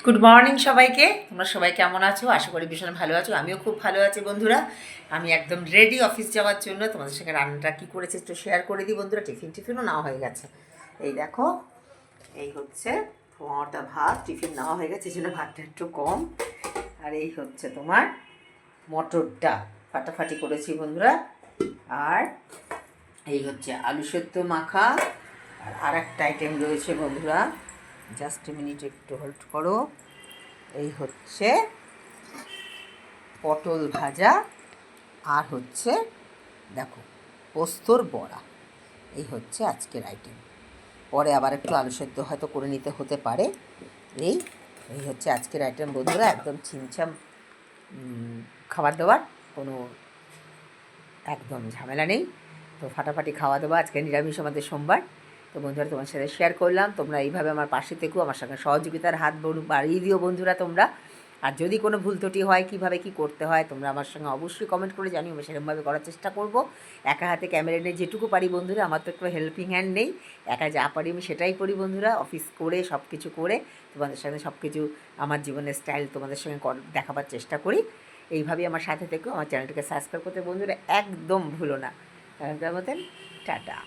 Good morning সবাইকে। তোমরা সবাই কেমন আছো? আশা করি ভীষণ ভালো আছো। আমিও খুব ভালো আছি বন্ধুরা। আমি একদম রেডি অফিস যাওয়ার জন্য। তোমাদের সঙ্গে রান্নাটা কী করেছি একটু শেয়ার করে দিই বন্ধুরা। টিফিনও নেওয়া হয়ে গেছে। এই দেখো, এই হচ্ছে তোমারটা ভাত। টিফিন নেওয়া হয়ে গেছে, এই জন্য ভাতটা একটু কম। আর এই হচ্ছে তোমার মটরটা ফাটাফাটি করেছি বন্ধুরা। আর এই হচ্ছে আলু সেদ্ধ মাখা। আর একটা আইটেম রয়েছে বন্ধুরা, জাস্ট মিনিট একটু হোল্ড করো। এই হচ্ছে পটল ভাজা, আর হচ্ছে দেখো পোস্তর বড়া। এই হচ্ছে আজকের আইটেম। পরে আবার একটু আলু সেদ্ধ হয়তো করে নিতে হতে পারে। এই এই হচ্ছে আজকের আইটেম বন্ধুরা। একদম ছিমছাম খাবার দাবার, কোনো একদম ঝামেলা নেই। তো ফাটাফাটি খাওয়া দাওয়া। আজকে নিরামিষ, আমাদের সোমবার। তো বন্ধুরা তোমার সাথে শেয়ার করলাম। তোমরা এইভাবে আমার পাশে থেকো, আমার সঙ্গে সহযোগিতার হাত বাড়িয়ে দিও বন্ধুরা তোমরা। আর যদি কোনো ভুল ত্রুটি হয়, কীভাবে কী করতে হয়, তোমরা আমার সঙ্গে অবশ্যই কমেন্ট করে জানিও। আমি সেরকমভাবে করার চেষ্টা করব। একা হাতে ক্যামেরা নিয়ে যেটুকু পারি বন্ধুরা, আমার তো একটু হেল্পিং হ্যান্ড নেই। একা যা পারি আমি সেটাই করি বন্ধুরা। অফিস করে সব কিছু করে তোমাদের সঙ্গে সব কিছু আমার জীবনের স্টাইল তোমাদের সঙ্গে দেখাবার চেষ্টা করি। এইভাবেই আমার সাথে থেকেও আমার চ্যানেলটিকে সাবস্ক্রাইব করতে বন্ধুরা একদম ভুলো না। তার মতন টাটা।